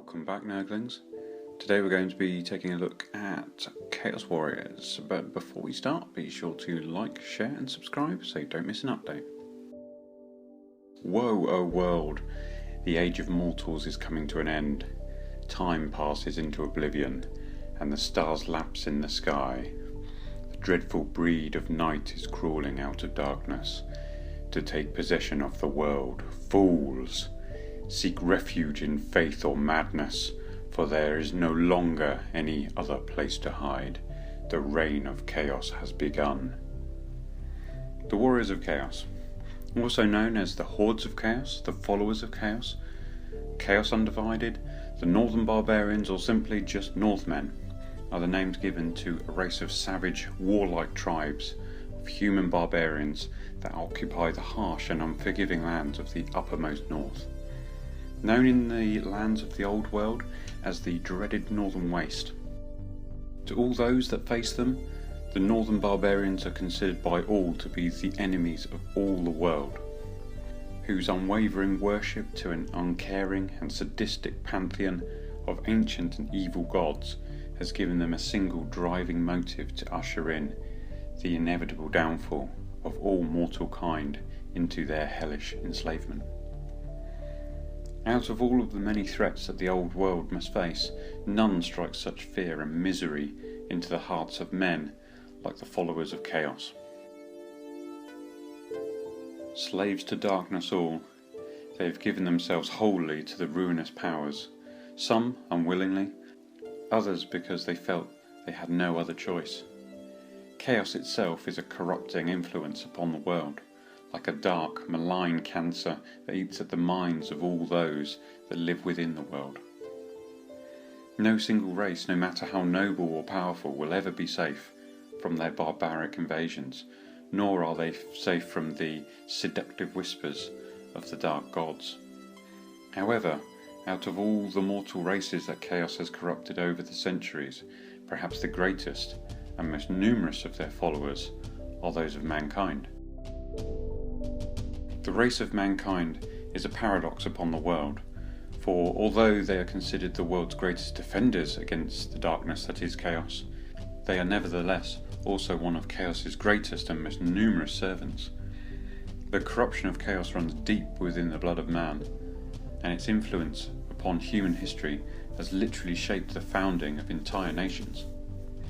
Welcome back, Nerglings. Today we're going to be taking a look at Chaos Warriors, but before we start, be sure to like, share and subscribe so you don't miss an update. Woe, O world! The age of mortals is coming to an end. Time passes into oblivion, and the stars lapse in the sky. The dreadful breed of night is crawling out of darkness to take possession of the world. Fools! Seek refuge in faith or madness, for there is no longer any other place to hide. The reign of chaos has begun. The Warriors of Chaos, also known as the Hordes of Chaos, the Followers of Chaos, Chaos Undivided, the Northern Barbarians, or simply just Northmen, are the names given to a race of savage, warlike tribes of human barbarians that occupy the harsh and unforgiving lands of the uppermost north. Known in the lands of the Old World as the dreaded Northern Waste. To all those that face them, the Northern Barbarians are considered by all to be the enemies of all the world, whose unwavering worship to an uncaring and sadistic pantheon of ancient and evil gods has given them a single driving motive to usher in the inevitable downfall of all mortal kind into their hellish enslavement. Out of all of the many threats that the old world must face, none strikes such fear and misery into the hearts of men like the followers of chaos. Slaves to darkness all, they have given themselves wholly to the ruinous powers, some unwillingly, others because they felt they had no other choice. Chaos itself is a corrupting influence upon the world, like a dark, malign cancer that eats at the minds of all those that live within the world. No single race, no matter how noble or powerful, will ever be safe from their barbaric invasions, nor are they safe from the seductive whispers of the dark gods. However, out of all the mortal races that chaos has corrupted over the centuries, perhaps the greatest and most numerous of their followers are those of mankind. The race of mankind is a paradox upon the world, for although they are considered the world's greatest defenders against the darkness that is chaos, they are nevertheless also one of chaos's greatest and most numerous servants. The corruption of chaos runs deep within the blood of man, and its influence upon human history has literally shaped the founding of entire nations.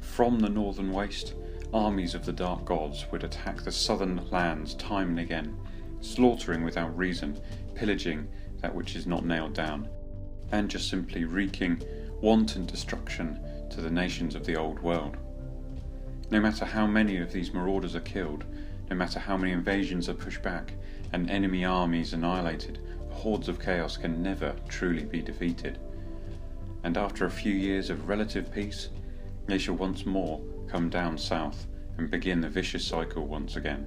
From the northern waste, armies of the dark gods would attack the southern lands time and again, slaughtering without reason, pillaging that which is not nailed down, and just simply wreaking wanton destruction to the nations of the old world. No matter how many of these marauders are killed, no matter how many invasions are pushed back and enemy armies annihilated, the hordes of chaos can never truly be defeated. And after a few years of relative peace, they shall once more come down south and begin the vicious cycle once again.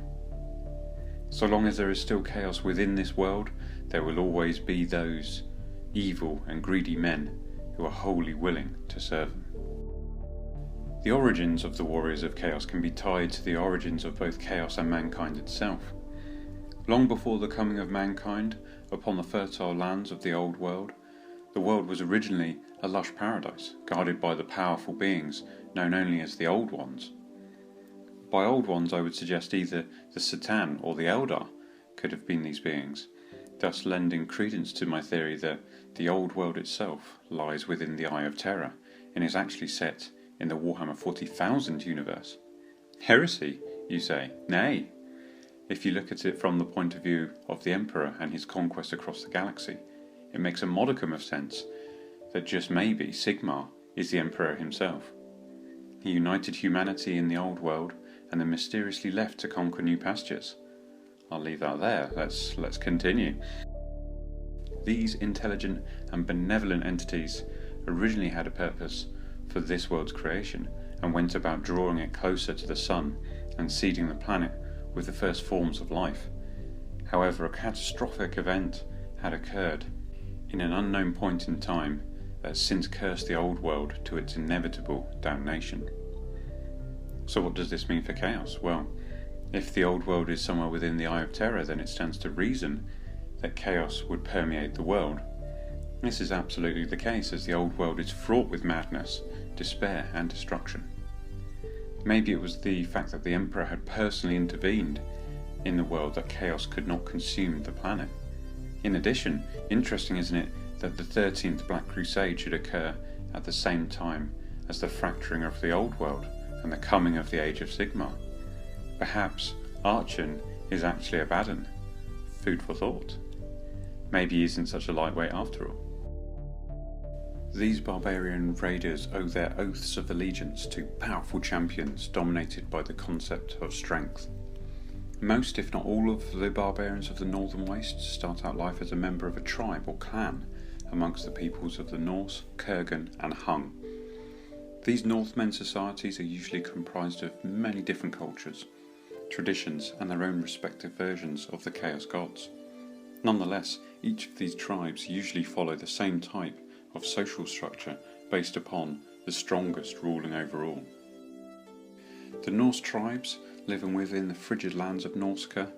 So long as there is still chaos within this world, there will always be those evil and greedy men who are wholly willing to serve them. The origins of the Warriors of Chaos can be tied to the origins of both chaos and mankind itself. Long before the coming of mankind upon the fertile lands of the old world, the world was originally a lush paradise, guarded by the powerful beings known only as the Old Ones. By Old Ones I would suggest either the Satan or the Eldar could have been these beings, thus lending credence to my theory that the old world itself lies within the Eye of Terror and is actually set in the Warhammer 40,000 universe. Heresy, you say? Nay. If you look at it from the point of view of the Emperor and his conquest across the galaxy, it makes a modicum of sense that just maybe Sigmar is the Emperor himself. He united humanity in the old world and then mysteriously left to conquer new pastures. I'll leave that there, let's continue. These intelligent and benevolent entities originally had a purpose for this world's creation and went about drawing it closer to the sun and seeding the planet with the first forms of life. However, a catastrophic event had occurred in an unknown point in time that has since cursed the old world to its inevitable damnation. So what does this mean for chaos? Well, if the old world is somewhere within the Eye of Terror, then it stands to reason that chaos would permeate the world, This is absolutely the case, as the old world is fraught with madness, despair and destruction. Maybe it was the fact that the Emperor had personally intervened in the world that chaos could not consume the planet. In addition, interesting isn't it that the 13th Black Crusade should occur at the same time as the fracturing of the old world and the coming of the Age of Sigmar? Perhaps Archon is actually Abaddon. Food for thought. Maybe he isn't such a lightweight after all. These barbarian raiders owe their oaths of allegiance to powerful champions dominated by the concept of strength. Most, if not all, of the barbarians of the Northern Wastes start out life as a member of a tribe or clan amongst the peoples of the Norse, Kurgan and Hung. These Northmen societies are usually comprised of many different cultures, traditions and their own respective versions of the Chaos Gods. Nonetheless, each of these tribes usually follow the same type of social structure based upon the strongest ruling over all. The Norse tribes, living within the frigid lands of Norsca,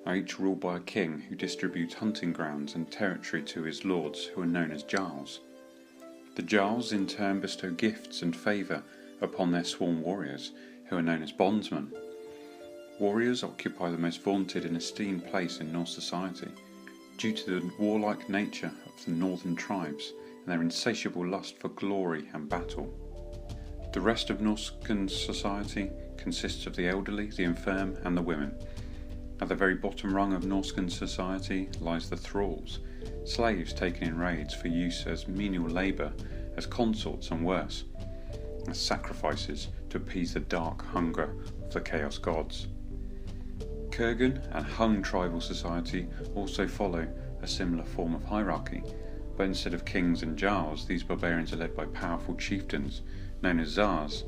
are each ruled by a king who distributes hunting grounds and territory to his lords, who are known as Jarls. The Jarls in turn bestow gifts and favour upon their sworn warriors, who are known as bondsmen. Warriors occupy the most vaunted and esteemed place in Norse society, due to the warlike nature of the northern tribes and their insatiable lust for glory and battle. The rest of Norscan society consists of the elderly, the infirm and the women. At the very bottom rung of Norscan society lies the thralls, slaves taken in raids for use as menial labour, as consorts and worse, as sacrifices to appease the dark hunger of the Chaos Gods. Kurgan and Hung tribal society also follow a similar form of hierarchy, but instead of kings and jarls, these barbarians are led by powerful chieftains known as Tsars,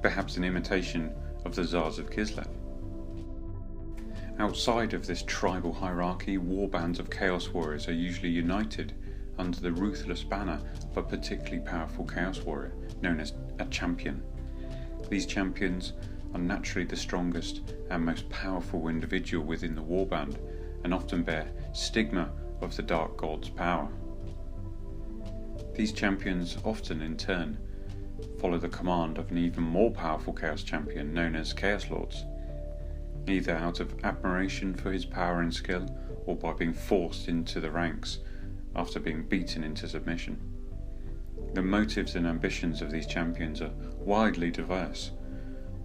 perhaps an imitation of the Tsars of Kislev. Outside of this tribal hierarchy, war bands of chaos warriors are usually united under the ruthless banner of a particularly powerful chaos warrior known as a champion. These champions are naturally the strongest and most powerful individual within the warband and often bear stigma of the dark god's power. These champions often in turn follow the command of an even more powerful chaos champion known as Chaos Lords, either out of admiration for his power and skill or by being forced into the ranks after being beaten into submission. The motives and ambitions of these champions are widely diverse,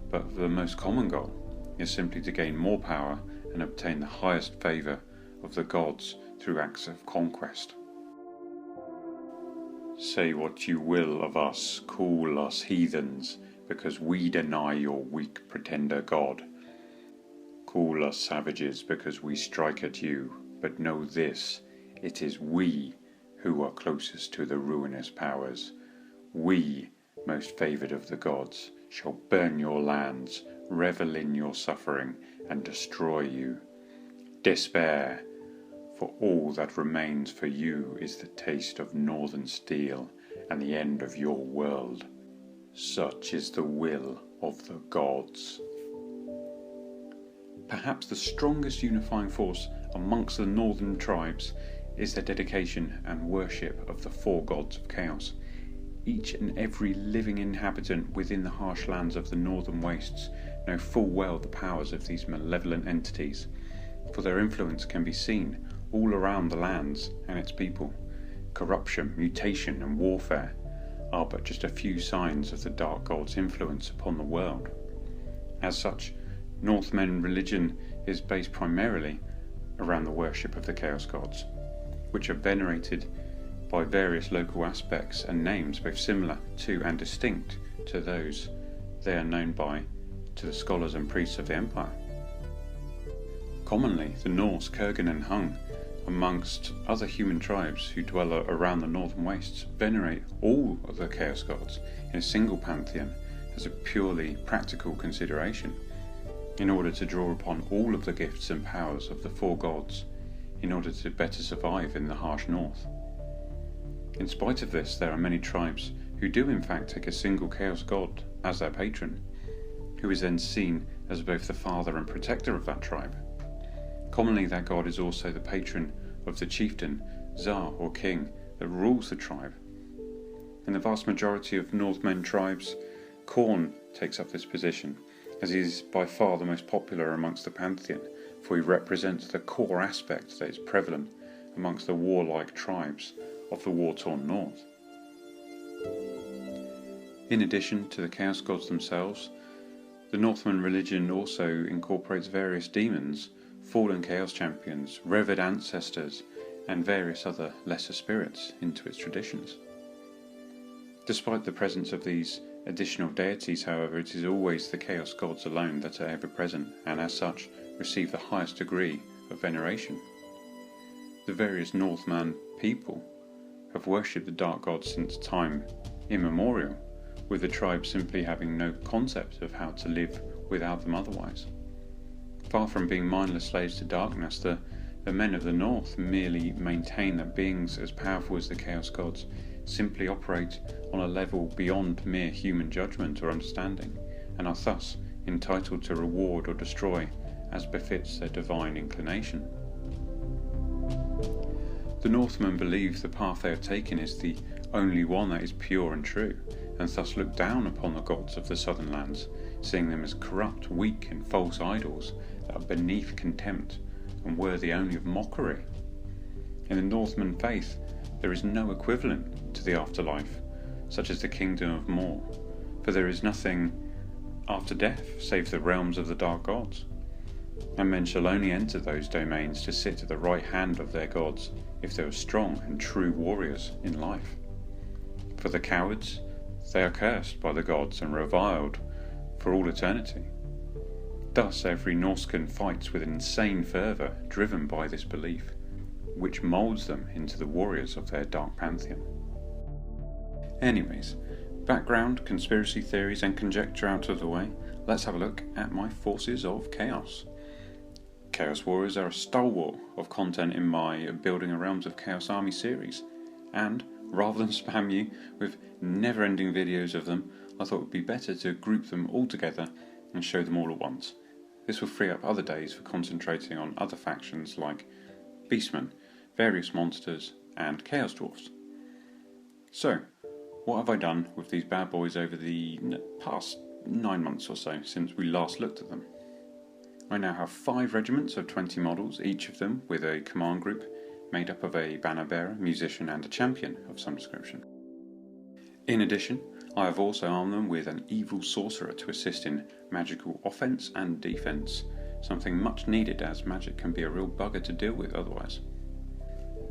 but the most common goal is simply to gain more power and obtain the highest favour of the gods through acts of conquest. Say what you will of us, call us heathens, because we deny your weak pretender god. Call us savages because we strike at you, but know this, it is we who are closest to the ruinous powers. We, most favoured of the gods, shall burn your lands, revel in your suffering, and destroy you. Despair, for all that remains for you is the taste of northern steel and the end of your world. Such is the will of the gods. Perhaps the strongest unifying force amongst the northern tribes is their dedication and worship of the four gods of chaos. Each and every living inhabitant within the harsh lands of the northern wastes know full well the powers of these malevolent entities, for their influence can be seen all around the lands and its people. Corruption, mutation and warfare are but just a few signs of the dark god's influence upon the world. As such, Northmen religion is based primarily around the worship of the Chaos Gods, which are venerated by various local aspects and names both similar to and distinct to those they are known by to the scholars and priests of the Empire. Commonly, the Norse, Kurgan and Hung, amongst other human tribes who dwell around the northern wastes, venerate all of the Chaos Gods in a single pantheon as a purely practical consideration, in order to draw upon all of the gifts and powers of the four gods in order to better survive in the harsh north. In spite of this, there are many tribes who do in fact take a single Chaos God as their patron, who is then seen as both the father and protector of that tribe. Commonly that god is also the patron of the chieftain, Tsar or king that rules the tribe. In the vast majority of Northmen tribes, Khorne takes up this position, as he is by far the most popular amongst the pantheon, for he represents the core aspect that is prevalent amongst the warlike tribes of the war-torn north. In addition to the Chaos Gods themselves, the Northman religion also incorporates various demons, fallen Chaos Champions, revered ancestors, and various other lesser spirits into its traditions. Despite the presence of these additional deities, however, it is always the Chaos Gods alone that are ever present, and as such receive the highest degree of veneration. The various Northman people have worshipped the Dark Gods since time immemorial, with the tribe simply having no concept of how to live without them otherwise. Far from being mindless slaves to darkness, the men of the North merely maintain that beings as powerful as the Chaos Gods simply operate on a level beyond mere human judgment or understanding, and are thus entitled to reward or destroy as befits their divine inclination. The Northmen believe the path they have taken is the only one that is pure and true, and thus look down upon the gods of the southern lands, seeing them as corrupt, weak and false idols that are beneath contempt and worthy only of mockery. In the Northman faith, there is no equivalent to the afterlife, such as the kingdom of Mor, for there is nothing after death save the realms of the dark gods, and men shall only enter those domains to sit at the right hand of their gods if they are strong and true warriors in life. For the cowards, they are cursed by the gods and reviled for all eternity. Thus every Norscan fights with an insane fervour, driven by this belief, which moulds them into the warriors of their dark pantheon. Anyways, background, conspiracy theories and conjecture out of the way, let's have a look at my forces of chaos. Chaos Warriors are a stalwart of content in my Building a Realms of Chaos Army series, and rather than spam you with never-ending videos of them, I thought it would be better to group them all together and show them all at once. This will free up other days for concentrating on other factions like Beastmen, various monsters and Chaos Dwarfs. So, what have I done with these bad boys over the past 9 months or so since we last looked at them? I now have 5 regiments of 20 models, each of them with a command group made up of a banner bearer, musician and a champion of some description. In addition, I have also armed them with an evil sorcerer to assist in magical offense and defense, something much needed as magic can be a real bugger to deal with otherwise.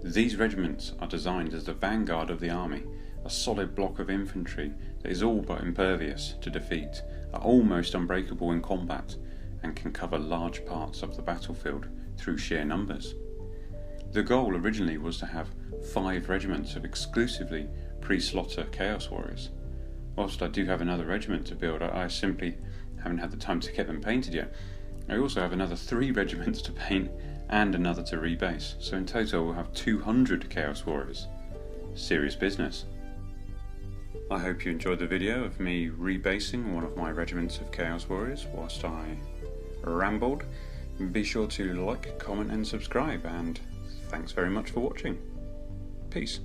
These regiments are designed as the vanguard of the army, a solid block of infantry that is all but impervious to defeat, are almost unbreakable in combat, and can cover large parts of the battlefield through sheer numbers. The goal originally was to have 5 regiments of exclusively pre-slaughter Chaos Warriors. Whilst I do have another regiment to build, I simply haven't had the time to get them painted yet. I also have another 3 regiments to paint and another to rebase, so in total we'll have 200 Chaos Warriors. Serious business. I hope you enjoyed the video of me rebasing one of my regiments of Chaos Warriors whilst I rambled. Be sure to like, comment and subscribe, and thanks very much for watching. Peace.